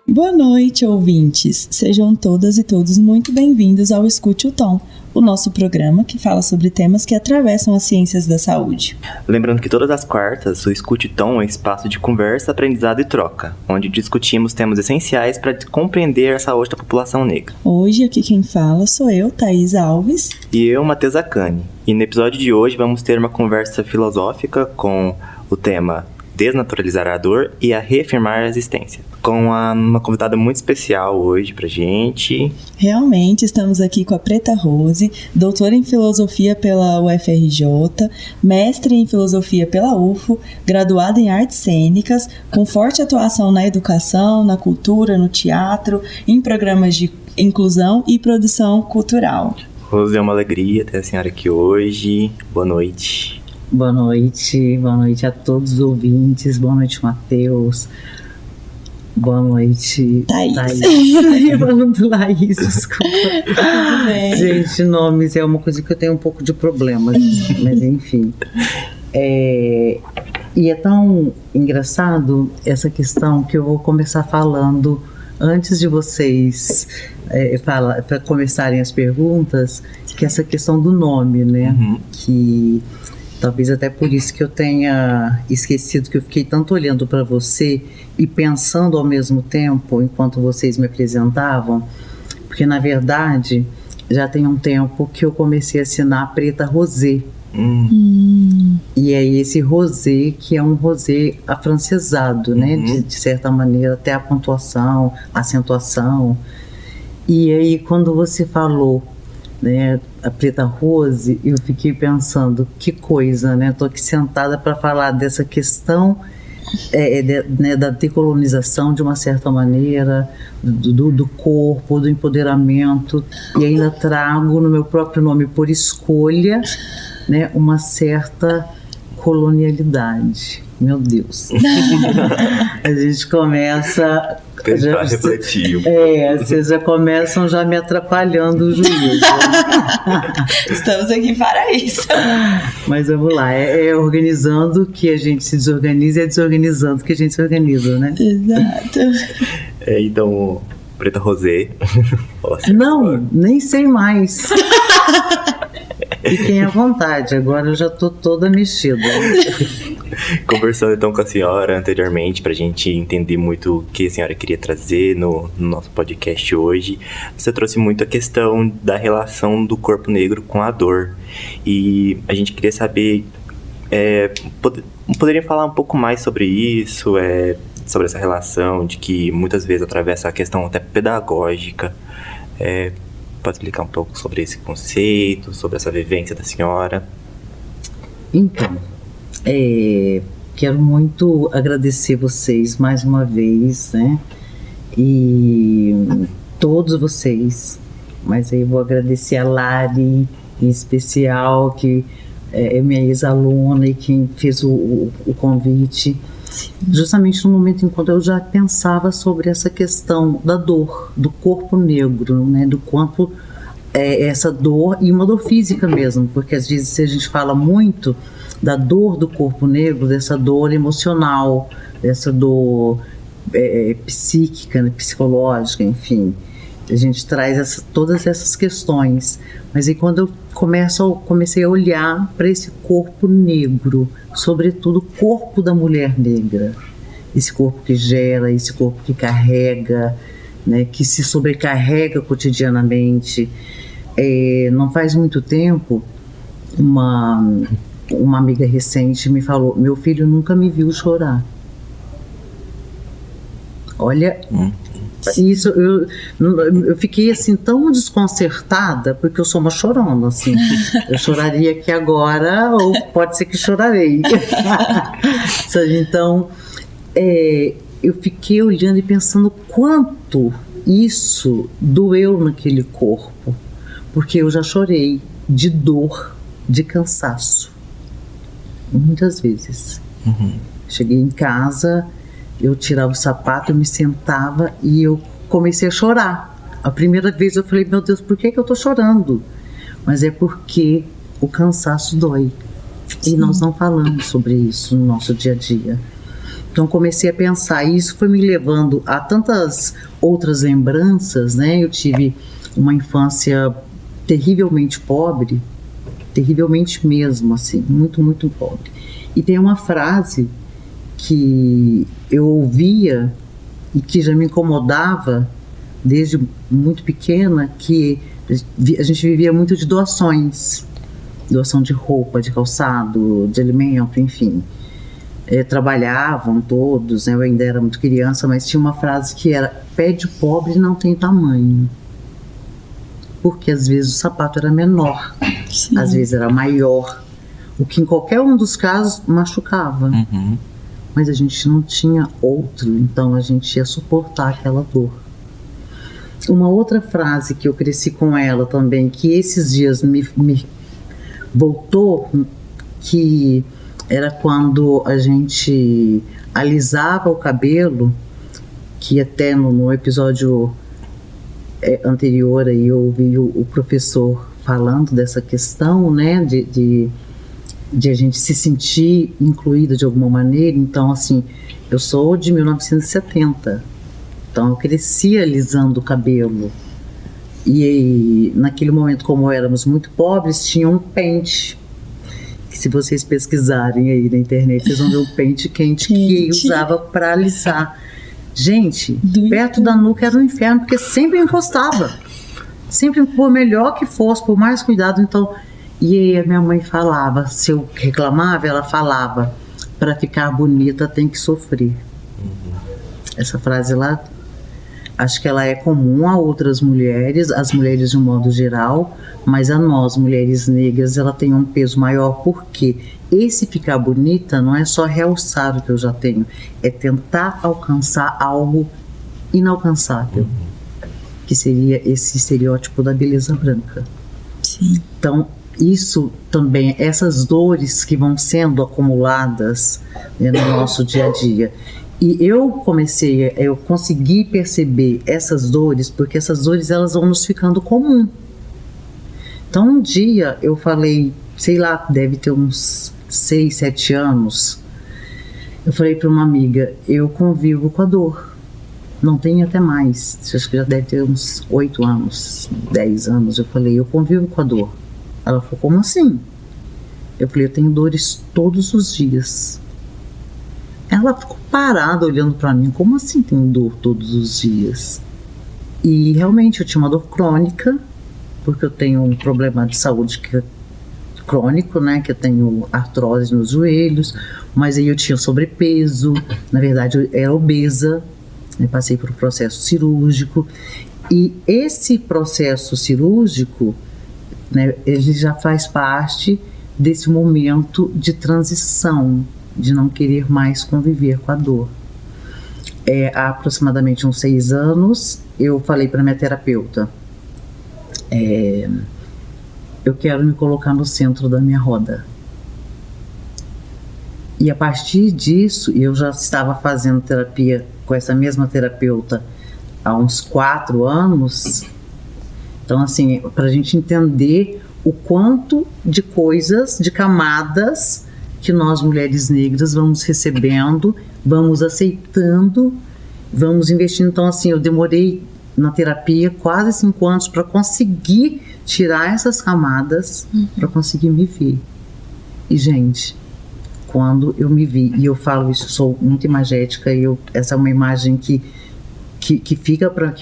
Boa noite, ouvintes! Sejam todas e todos muito bem-vindos ao Escute o Tom, o nosso programa que fala sobre temas que atravessam as ciências da saúde. Lembrando que todas as quartas, o Escute o Tom é um espaço de conversa, aprendizado e troca, onde discutimos temas essenciais para compreender a saúde da população negra. Hoje, aqui quem fala sou eu, Thaís Alves. E eu, Matheus Akani. E no episódio de hoje vamos ter uma conversa filosófica com o tema Desnaturalizar a dor e a reafirmar a existência. Com uma convidada muito especial hoje pra gente. Realmente, estamos aqui com a Preta Rose, doutora em filosofia pela UFRJ, mestre em filosofia pela UFO, graduada em artes cênicas, com forte atuação na educação, na cultura, no teatro, em programas de inclusão e produção cultural. Rose, é uma alegria ter a senhora aqui hoje. Boa noite. Boa noite a todos os ouvintes, boa noite, Matheus, boa noite, Thaís. Falando Laís, desculpa. Gente, nomes é uma coisa que eu tenho um pouco de problema, mas enfim. E é tão engraçado essa questão que eu vou começar falando antes de vocês para começarem as perguntas, que é essa questão do nome, né? Uhum. Que talvez até por isso que eu tenha esquecido, que eu fiquei tanto olhando para você e pensando ao mesmo tempo, enquanto vocês me apresentavam, porque na verdade já tem um tempo que eu comecei a assinar Preta Rosé. E é esse Rosé que é um Rosé afrancesado, né? De certa maneira, até a pontuação, a acentuação. E aí quando você falou, né, a Preta Rose, eu fiquei pensando, que coisa, né? Estou aqui sentada para falar dessa questão da decolonização, de uma certa maneira, do corpo, do empoderamento, e ainda trago no meu próprio nome, por escolha, né, uma certa colonialidade. Meu Deus. A gente começa... Tentar refletir. Vocês já começam já me atrapalhando o juízo. Estamos aqui para isso. Mas vamos lá, é organizando que a gente se desorganiza e é desorganizando que a gente se organiza, né? Exato. Então, Preta Rosé. Não, nem sei mais. Fiquem à vontade, agora eu já tô toda mexida. Conversando então com a senhora anteriormente, pra gente entender muito o que a senhora queria trazer no nosso podcast hoje, você trouxe muito a questão da relação do corpo negro com a dor. E a gente queria saber, poderia falar um pouco mais sobre isso, sobre essa relação de que muitas vezes atravessa a questão até pedagógica. Pode explicar um pouco sobre esse conceito, sobre essa vivência da senhora? Então, quero muito agradecer vocês mais uma vez, né? E todos vocês, mas aí eu vou agradecer a Lari, em especial, que é minha ex-aluna e quem fez o convite. Justamente no momento em que eu já pensava sobre essa questão da dor, do corpo negro, né, do quanto essa dor, e uma dor física mesmo, porque às vezes a gente fala muito da dor do corpo negro, dessa dor emocional, dessa dor psíquica, né, psicológica, enfim. A gente traz todas essas questões, mas aí quando eu comecei a olhar para esse corpo negro, sobretudo o corpo da mulher negra, esse corpo que gera, esse corpo que carrega, né, que se sobrecarrega cotidianamente. Não faz muito tempo, uma amiga recente me falou: meu filho nunca me viu chorar. Olha, isso, eu fiquei assim tão desconcertada, porque eu sou uma chorona, assim. Eu choraria aqui agora, ou pode ser que chorarei. Então, eu fiquei olhando e pensando quanto isso doeu naquele corpo, porque eu já chorei de dor, de cansaço, muitas vezes. Cheguei em casa, eu tirava o sapato, eu me sentava e eu comecei a chorar. A primeira vez eu falei: meu Deus, por que eu tô chorando? Mas é porque o cansaço dói. E nós não falamos sobre isso no nosso dia a dia. Então comecei a pensar, e isso foi me levando a tantas outras lembranças, né? Eu tive uma infância terrivelmente pobre, terrivelmente mesmo, assim, muito, muito pobre. E tem uma frase que eu ouvia e que já me incomodava desde muito pequena, que a gente vivia muito de doações, doação de roupa, de calçado, de alimento, enfim. Trabalhavam todos, né? Eu ainda era muito criança, mas tinha uma frase que era: pé de pobre não tem tamanho. Porque às vezes o sapato era menor, Sim. às vezes era maior, o que em qualquer um dos casos machucava. Mas a gente não tinha outro, então a gente ia suportar aquela dor. Uma outra frase que eu cresci com ela também, que esses dias me voltou, que era quando a gente alisava o cabelo, que até no episódio anterior aí eu ouvi o professor falando dessa questão, né, de a gente se sentir incluída de alguma maneira. Então, assim, eu sou de 1970, então eu cresci alisando o cabelo, e naquele momento, como éramos muito pobres, tinha um pente, que se vocês pesquisarem aí na internet, vocês vão ver um pente quente que usava para alisar. Gente, perto da nuca era um inferno, porque sempre encostava, sempre, por melhor que fosse, por mais cuidado. Então, e aí a minha mãe falava, se eu reclamava, ela falava: para ficar bonita tem que sofrer. Essa frase lá, acho que ela é comum a outras mulheres, as mulheres de um modo geral, mas a nós, mulheres negras, ela tem um peso maior, porque esse ficar bonita não é só realçar o que eu já tenho, é tentar alcançar algo inalcançável, que seria esse estereótipo da beleza branca. Sim. Então, isso também, essas dores que vão sendo acumuladas, né, no nosso dia a dia. E eu consegui perceber essas dores, porque essas dores, elas vão nos ficando comum. Então, um dia eu falei, sei lá, deve ter uns 6, 7 anos, eu falei para uma amiga: eu convivo com a dor. Não tem até mais, acho que já deve ter uns 8 anos, 10 anos. Eu falei: eu convivo com a dor. Ela falou: como assim? Eu falei: eu tenho dores todos os dias. Ela ficou parada olhando para mim: como assim tem dor todos os dias? E realmente eu tinha uma dor crônica, porque eu tenho um problema de saúde crônico, né, que eu tenho artrose nos joelhos, mas aí eu tinha sobrepeso, na verdade eu era obesa, né, passei por um processo cirúrgico, e esse processo cirúrgico, né, ele já faz parte desse momento de transição, de não querer mais conviver com a dor. Há aproximadamente uns 6 anos, eu falei para minha terapeuta: eu quero me colocar no centro da minha roda. E a partir disso, eu já estava fazendo terapia com essa mesma terapeuta há uns 4 anos. Então, assim, para a gente entender o quanto de coisas, de camadas que nós, mulheres negras, vamos recebendo, vamos aceitando, vamos investindo. Então, assim, eu demorei na terapia quase 5 anos para conseguir tirar essas camadas, para conseguir me ver. E, gente, quando eu me vi, e eu falo isso, sou muito imagética, e essa é uma imagem que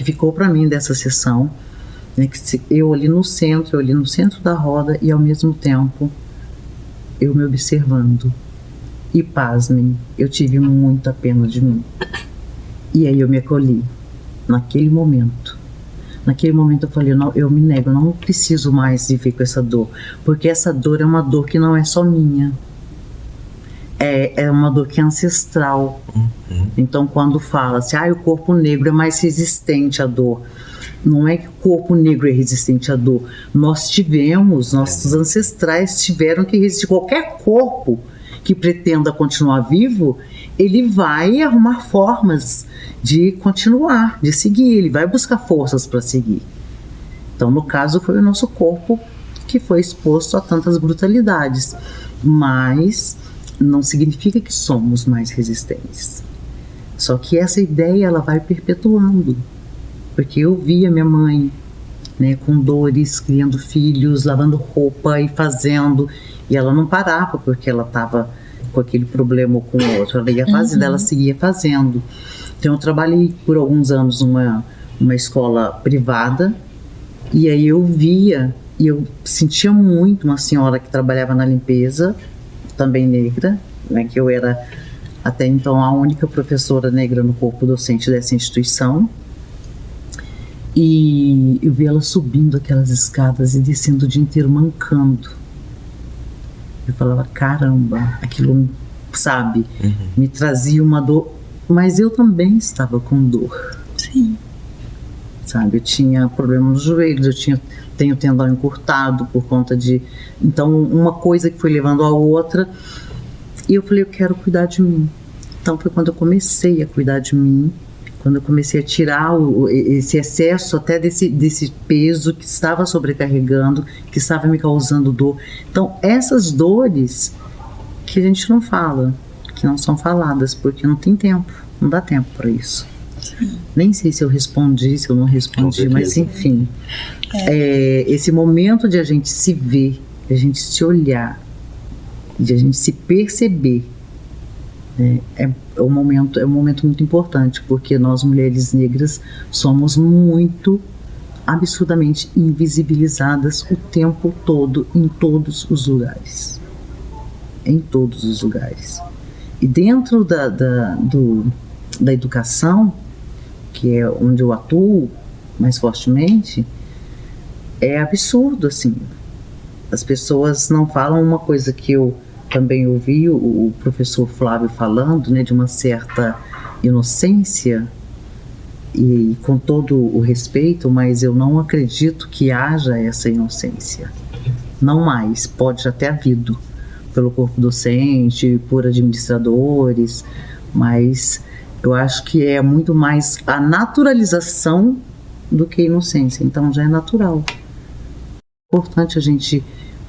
ficou para mim dessa sessão, né, que eu ali no centro da roda, e ao mesmo tempo eu me observando. E pasmem, eu tive muita pena de mim. E aí eu me acolhi. Naquele momento eu falei: não, eu me nego, eu não preciso mais viver com essa dor, porque essa dor é uma dor que não é só minha, é uma dor que é ancestral. Então, quando fala-se, o corpo negro é mais resistente à dor, não é que o corpo negro é resistente à dor, nossos ancestrais tiveram que resistir. Qualquer corpo que pretenda continuar vivo, ele vai arrumar formas de continuar, de seguir, ele vai buscar forças para seguir. Então, no caso, foi o nosso corpo que foi exposto a tantas brutalidades, mas não significa que somos mais resistentes. Só que essa ideia, ela vai perpetuando. Porque eu via minha mãe, né, com dores, criando filhos, lavando roupa e fazendo, e ela não parava porque ela estava com aquele problema ou com o outro, ela ia fazendo, ela seguia fazendo. Então eu trabalhei por alguns anos numa escola privada, e aí eu via, e eu sentia muito uma senhora que trabalhava na limpeza, também negra, né, que eu era até então a única professora negra no corpo docente dessa instituição. E eu vi ela subindo aquelas escadas e descendo o dia inteiro mancando. Eu falava, caramba, aquilo, sabe, me trazia uma dor. Mas eu também estava com dor. Sim. Sabe, eu tinha problema nos joelhos, tenho tendão encurtado por conta de... Então, uma coisa que foi levando a outra. E eu falei, eu quero cuidar de mim. Então, foi quando eu comecei a cuidar de mim. Quando eu comecei a tirar esse excesso até desse peso que estava sobrecarregando, que estava me causando dor. Então, essas dores que a gente não fala, que não são faladas, porque não tem tempo, não dá tempo para isso. Sim. Nem sei se eu respondi, se eu não respondi, mas enfim. Esse momento de a gente se ver, de a gente se olhar, de a gente se perceber, é um momento muito importante, porque nós mulheres negras somos muito, absurdamente invisibilizadas o tempo todo, em todos os lugares. Em todos os lugares. E dentro da educação, que é onde eu atuo mais fortemente, é absurdo, assim. As pessoas não falam uma coisa que eu também ouvi o professor Flávio falando, né, de uma certa inocência, e com todo o respeito, mas eu não acredito que haja essa inocência. Não mais, pode até havido pelo corpo docente, por administradores, mas eu acho que é muito mais a naturalização do que a inocência, então já é natural. É importante a gente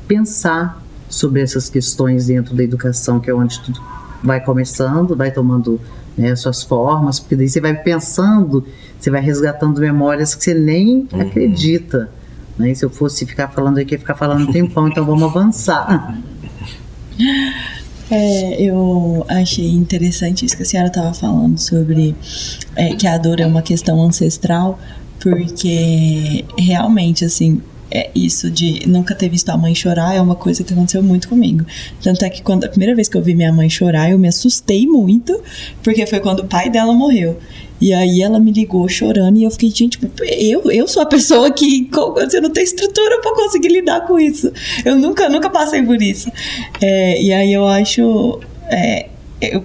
pensar sobre essas questões dentro da educação, que é onde tudo vai começando, vai tomando, né, suas formas, porque daí você vai pensando, você vai resgatando memórias que você nem acredita, né? E se eu fosse ficar falando aqui, ia ficar falando um tempão, então vamos avançar. Eu achei interessante isso que a senhora estava falando sobre que a dor é uma questão ancestral, porque realmente, assim, isso de nunca ter visto a mãe chorar é uma coisa que aconteceu muito comigo. Tanto é que a primeira vez que eu vi minha mãe chorar, eu me assustei muito, porque foi quando o pai dela morreu. E aí ela me ligou chorando e eu fiquei, gente, eu sou a pessoa que você não tem estrutura pra conseguir lidar com isso. Eu nunca passei por isso. E aí eu acho...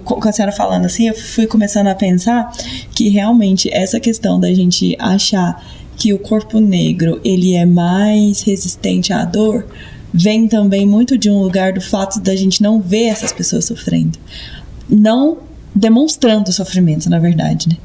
com a senhora falando assim, eu fui começando a pensar que realmente essa questão da gente achar que o corpo negro ele é mais resistente à dor vem também muito de um lugar do fato da gente não ver essas pessoas sofrendo, não demonstrando o sofrimento, na verdade, né?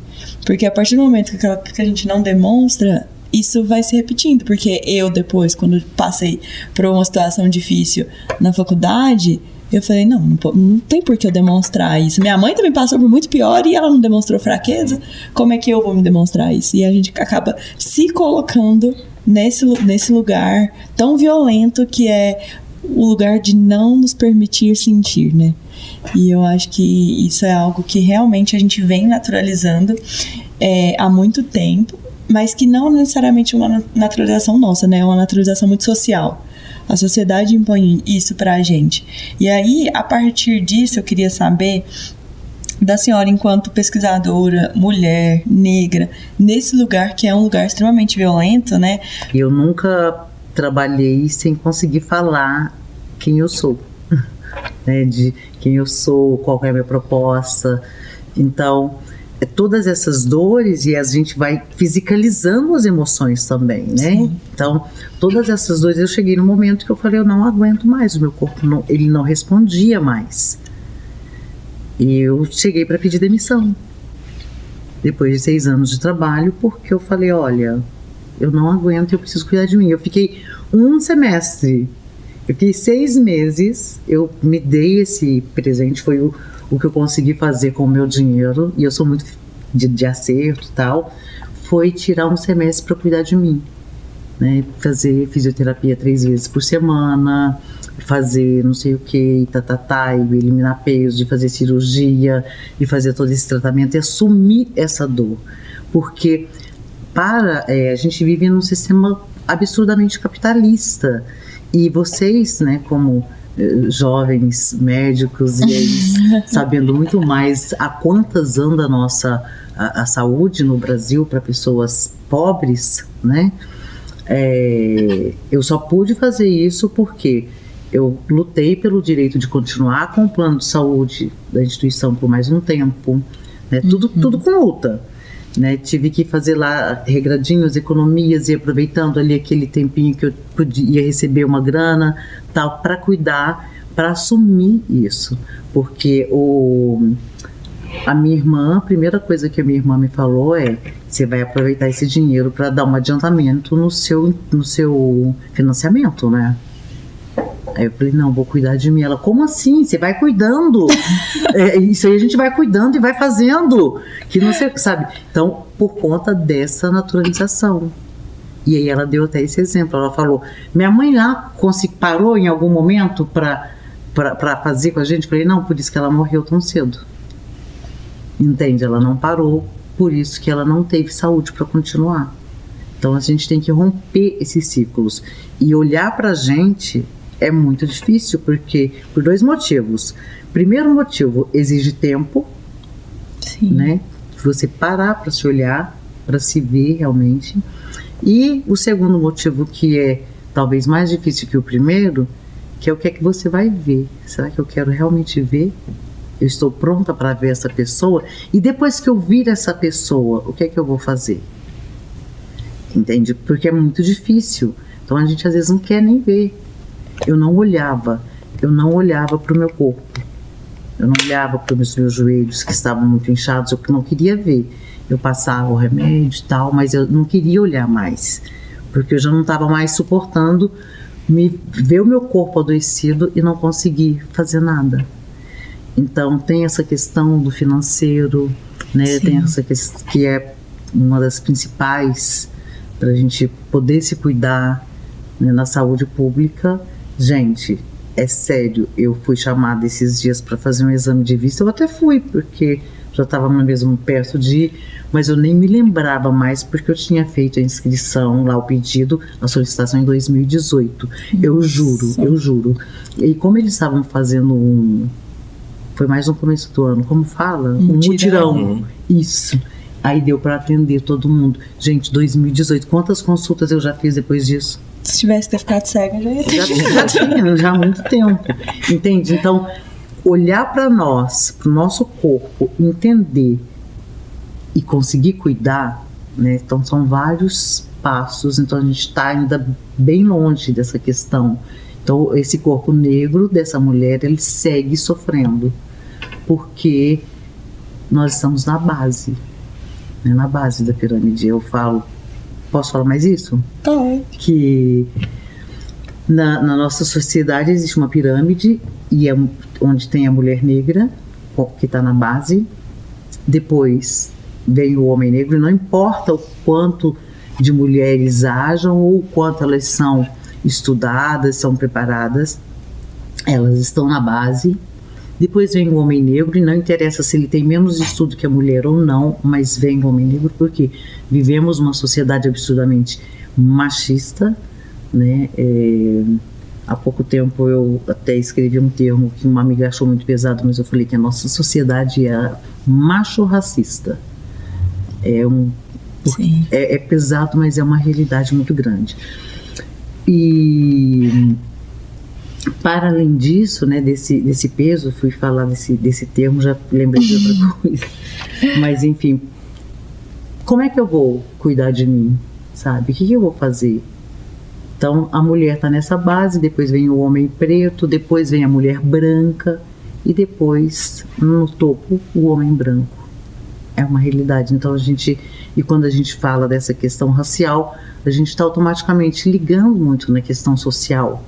Porque a partir do momento que a gente não demonstra, isso vai se repetindo, porque eu depois, quando passei por uma situação difícil na faculdade, eu falei, não tem por que eu demonstrar isso. Minha mãe também passou por muito pior e ela não demonstrou fraqueza. Como é que eu vou me demonstrar isso? E a gente acaba se colocando nesse lugar tão violento que é o lugar de não nos permitir sentir, né? E eu acho que isso é algo que realmente a gente vem naturalizando há muito tempo, mas que não necessariamente é uma naturalização nossa, né? É uma naturalização muito social. A sociedade impõe isso pra gente. E aí, a partir disso, eu queria saber da senhora, enquanto pesquisadora, mulher, negra, nesse lugar que é um lugar extremamente violento, né? Eu nunca trabalhei sem conseguir falar quem eu sou, né? De quem eu sou, qual é a minha proposta. Então, todas essas dores, e a gente vai fisicalizando as emoções também, né? Sim. Então, todas essas dores, eu cheguei no momento que eu falei, eu não aguento mais, o meu corpo ele não respondia mais. E eu cheguei para pedir demissão, depois de 6 anos de trabalho, porque eu falei, olha, eu não aguento, eu preciso cuidar de mim. Eu fiquei um semestre Eu fiquei 6 meses, eu me dei esse presente, foi o que eu consegui fazer com o meu dinheiro, e eu sou muito de acerto e tal, foi tirar um semestre para cuidar de mim, né? Fazer fisioterapia 3 vezes por semana, fazer não sei o que, e eliminar peso, de fazer cirurgia, de fazer todo esse tratamento e assumir essa dor, porque a gente vive num sistema absurdamente capitalista, e vocês, né, como jovens médicos, e aí, sabendo muito mais a quantas anda a saúde no Brasil para pessoas pobres, né, eu só pude fazer isso porque eu lutei pelo direito de continuar com o plano de saúde da instituição por mais um tempo, né, tudo com luta. Né, tive que fazer lá regradinhos, economias, e aproveitando ali aquele tempinho que eu podia receber uma grana, tal, para cuidar, para assumir isso, porque a minha irmã, a primeira coisa que a minha irmã me falou você vai aproveitar esse dinheiro para dar um adiantamento no seu financiamento, né? Aí eu falei, não, vou cuidar de mim. Ela, como assim? Você vai cuidando? Isso aí a gente vai cuidando e vai fazendo. Que não sei, sabe? Então, por conta dessa naturalização. E aí ela deu até esse exemplo. Ela falou, minha mãe lá parou em algum momento para fazer com a gente? Eu falei, não, por isso que ela morreu tão cedo. Entende? Ela não parou, por isso que ela não teve saúde para continuar. Então a gente tem que romper esses ciclos. E olhar pra gente é muito difícil, porque por 2 motivos. Primeiro motivo, exige tempo. Sim. Né? Você parar para se olhar, para se ver realmente. E o segundo motivo, que é talvez mais difícil que o primeiro, que é o que é que você vai ver. Será que eu quero realmente ver? Eu estou pronta para ver essa pessoa? E depois que eu vir essa pessoa, o que é que eu vou fazer? Entende? Porque é muito difícil. Então a gente às vezes não quer nem ver. Eu não olhava para o meu corpo, eu não olhava para os meus joelhos que estavam muito inchados, eu não queria ver. Eu passava o remédio e tal, mas eu não queria olhar mais, porque eu já não estava mais suportando ver o meu corpo adoecido e não conseguir fazer nada. Então tem essa questão do financeiro, né? Sim. Tem essa questão que é uma das principais para a gente poder se cuidar, né, na saúde pública. Gente, é sério, eu fui chamada esses dias para fazer um exame de vista, eu até fui, porque já estava mesmo perto de ir, mas eu nem me lembrava mais, porque eu tinha feito a inscrição lá, o pedido, a solicitação em 2018, eu juro. E como eles estavam fazendo foi mais no começo do ano, como fala? Um mutirão. Isso. Aí deu para atender todo mundo. Gente, 2018, quantas consultas eu já fiz depois disso? Se tivesse que ter ficado cega, já ia ter. Já há muito tempo. Entende? Então, olhar para nós, para o nosso corpo, entender e conseguir cuidar, né? Então, são vários passos. Então, a gente está ainda bem longe dessa questão. Então, esse corpo negro dessa mulher, ele segue sofrendo. Porque nós estamos na base. Né? Na base da pirâmide. Eu falo... Posso falar mais isso? Pode. Que na nossa sociedade existe uma pirâmide, e onde tem a mulher negra, que está na base. Depois vem o homem negro, e não importa o quanto de mulheres hajam ou o quanto elas são estudadas, são preparadas, elas estão na base. Depois vem o homem negro, e não interessa se ele tem menos estudo que a mulher ou não, mas vem o homem negro porque vivemos uma sociedade absurdamente machista, né? Há pouco tempo eu até escrevi um termo que uma amiga achou muito pesado, mas eu falei que a nossa sociedade é macho-racista. É pesado, mas é uma realidade muito grande. E... para além disso, né, desse peso, fui falar desse termo, já lembrei de outra coisa. Mas, enfim, como é que eu vou cuidar de mim, sabe? O que eu vou fazer? Então, a mulher está nessa base, depois vem o homem preto, depois vem a mulher branca, e depois, no topo, o homem branco. É uma realidade. Então, e quando a gente fala dessa questão racial, a gente está automaticamente ligando muito na questão social.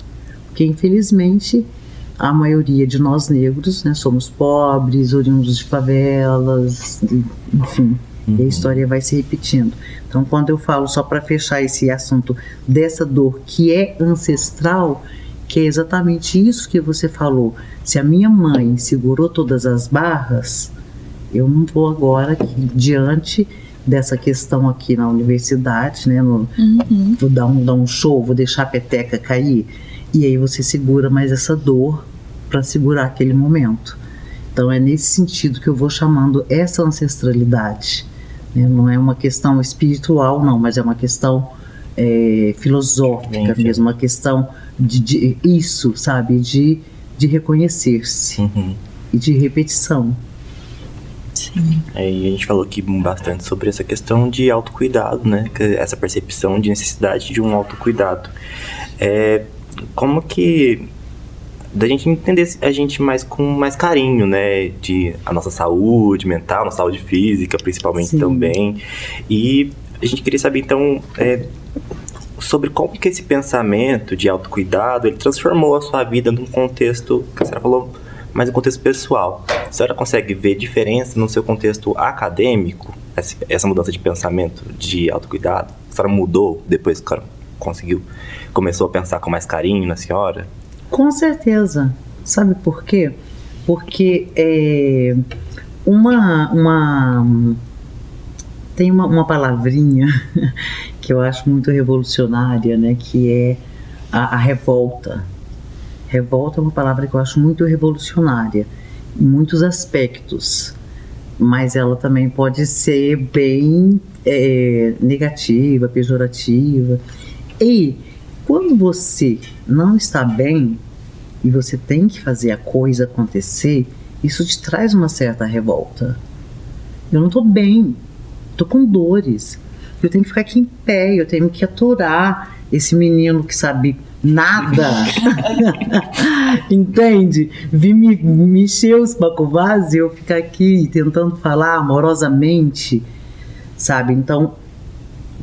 Porque infelizmente a maioria de nós negros, né, somos pobres, oriundos de favelas, enfim, e a história vai se repetindo. Então, quando eu falo, só para fechar esse assunto dessa dor que é ancestral, que é exatamente isso que você falou. Se a minha mãe segurou todas as barras, eu não vou agora aqui, diante dessa questão aqui na universidade, né, vou dar um show, vou deixar a peteca cair, e aí você segura mais essa dor para segurar aquele momento. Então é nesse sentido que eu vou chamando essa ancestralidade, né? Não é uma questão espiritual não, mas é uma questão filosófica mesmo, uma questão de isso, sabe, de reconhecer-se e de repetição. Sim. Aí a gente falou aqui bastante sobre essa questão de autocuidado, né? Essa percepção de necessidade de um autocuidado. Como que da gente entender a gente com mais carinho, né? De a nossa saúde mental, nossa saúde física, principalmente. Sim. Também. E a gente queria saber, então, sobre como que esse pensamento de autocuidado, ele transformou a sua vida num contexto, que a senhora falou, mas um contexto pessoal. A senhora consegue ver diferença no seu contexto acadêmico, essa mudança de pensamento de autocuidado? A senhora mudou depois que a senhora começou a pensar com mais carinho na senhora? Com certeza. Sabe por quê? Porque tem uma palavrinha que eu acho muito revolucionária, né, que é a revolta. Revolta é uma palavra que eu acho muito revolucionária em muitos aspectos, mas ela também pode ser bem negativa, pejorativa. E quando você não está bem e você tem que fazer a coisa acontecer, isso te traz uma certa revolta. Eu não estou bem, estou com dores, eu tenho que ficar aqui em pé, eu tenho que aturar esse menino que sabe nada, entende? Vim me encher os bacovás e eu ficar aqui tentando falar amorosamente, sabe? Então,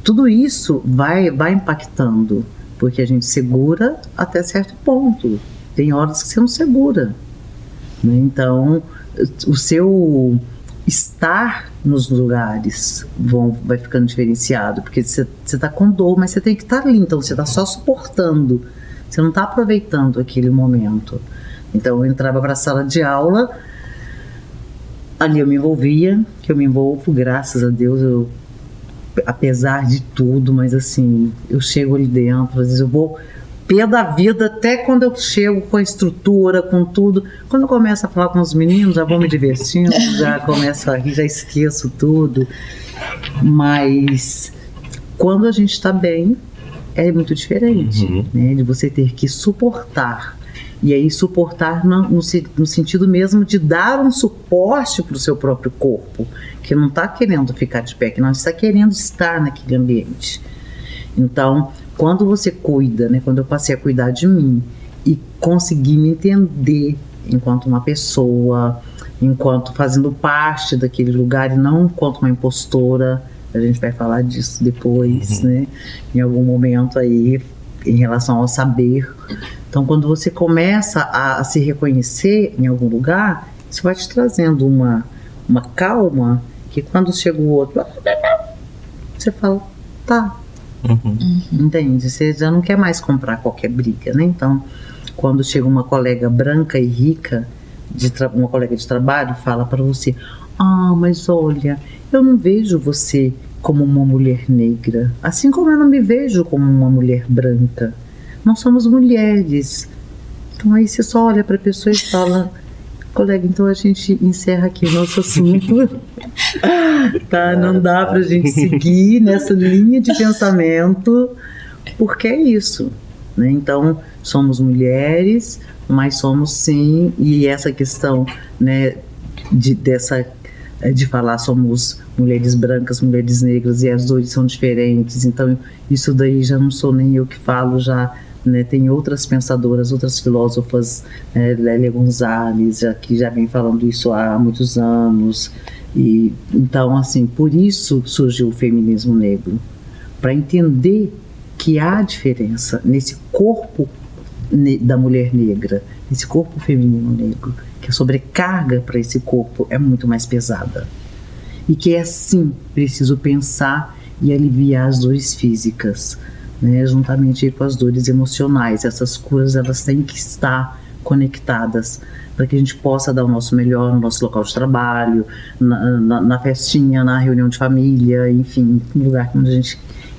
tudo isso vai impactando, porque a gente segura até certo ponto. Tem horas que você não segura, né? Então, o seu estar nos lugares vai ficando diferenciado, porque você está com dor, mas você tem que estar ali, então você está só suportando, você não está aproveitando aquele momento. Então eu entrava para a sala de aula, ali eu me envolvia, que eu me envolvo, graças a Deus, apesar de tudo, mas assim, eu chego ali dentro, às vezes eu vou pé da vida, até quando eu chego com a estrutura, com tudo. Quando eu começo a falar com os meninos, já vou me divertindo, já começo a rir, já esqueço tudo. Mas quando a gente está bem, é muito diferente, né? De você ter que suportar. E aí suportar no sentido mesmo de dar um suporte para o seu próprio corpo, que não está querendo ficar de pé, que não está querendo estar naquele ambiente. Então, quando você cuida, né, quando eu passei a cuidar de mim e consegui me entender enquanto uma pessoa, enquanto fazendo parte daquele lugar e não enquanto uma impostora, a gente vai falar disso depois, né, em algum momento aí, em relação ao saber. Então, quando você começa a se reconhecer em algum lugar, isso vai te trazendo uma calma, que quando chega o outro, você fala, tá. Entende? Você já não quer mais comprar qualquer briga, né? Então, quando chega uma colega branca e rica, uma colega de trabalho, fala para você: mas olha, eu não vejo você como uma mulher negra, assim como eu não me vejo como uma mulher branca. Nós somos mulheres. Então aí você só olha para a pessoa e fala: colega, então a gente encerra aqui o nosso assunto. Tá? Não dá pra gente seguir nessa linha de pensamento, porque é isso, né? Então, somos mulheres, mas somos sim, e essa questão, né, de falar somos mulheres brancas, mulheres negras, e as dores são diferentes, então isso daí já não sou nem eu que falo, já, né, tem outras pensadoras, outras filósofas, Lélia Gonzalez, que já vem falando isso há muitos anos. E então, assim, por isso surgiu o feminismo negro, para entender que há diferença nesse corpo da mulher negra, esse corpo feminino negro, que a sobrecarga para esse corpo é muito mais pesada. E que é sim preciso pensar e aliviar as dores físicas, né, juntamente com as dores emocionais. Essas curas, elas têm que estar conectadas para que a gente possa dar o nosso melhor no nosso local de trabalho, na festinha, na reunião de família, enfim, no lugar onde a gente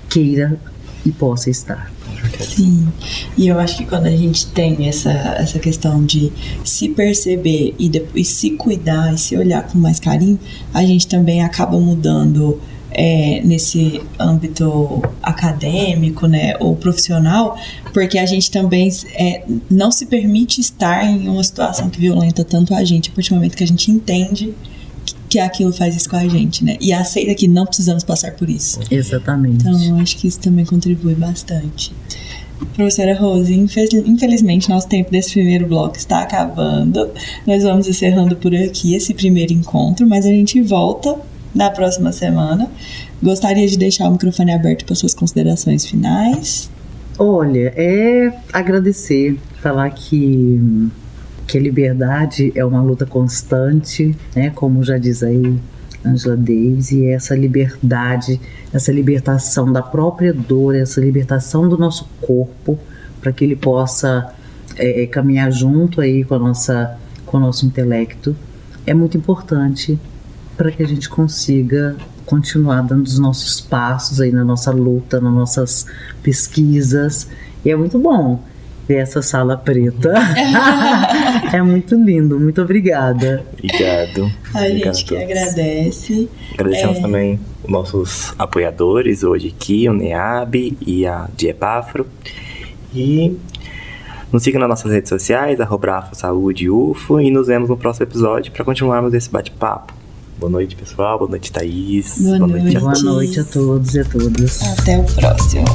queira e possa estar. Sim, e eu acho que quando a gente tem essa questão de se perceber e depois se cuidar e se olhar com mais carinho, a gente também acaba mudando nesse âmbito acadêmico, né, ou profissional, porque a gente também não se permite estar em uma situação que violenta tanto a gente, a partir do momento que a gente entende que aquilo faz isso com a gente, né? E aceita que não precisamos passar por isso. Exatamente. Então, eu acho que isso também contribui bastante. Professora Rose, infelizmente nosso tempo desse primeiro bloco está acabando. Nós vamos encerrando por aqui esse primeiro encontro, mas a gente volta na próxima semana. Gostaria de deixar o microfone aberto para suas considerações finais. Olha, agradecer, falar que a liberdade é uma luta constante, né? Como já diz aí Angela Davis, e essa liberdade, essa libertação da própria dor, essa libertação do nosso corpo, para que ele possa caminhar junto aí com o nosso intelecto, é muito importante para que a gente consiga continuar dando os nossos passos aí na nossa luta, nas nossas pesquisas, e é muito bom ver essa sala preta. É muito lindo, muito obrigada. Obrigado. A gente que agradece. Agradecemos também os nossos apoiadores hoje aqui, o NEAB e a Diepafro. E nos siga nas nossas redes sociais, @AfroSaúdeUFO, e nos vemos no próximo episódio para continuarmos esse bate-papo. Boa noite, pessoal. Boa noite, Thaís. Boa noite. Boa noite a todos e a todas. Até o próximo.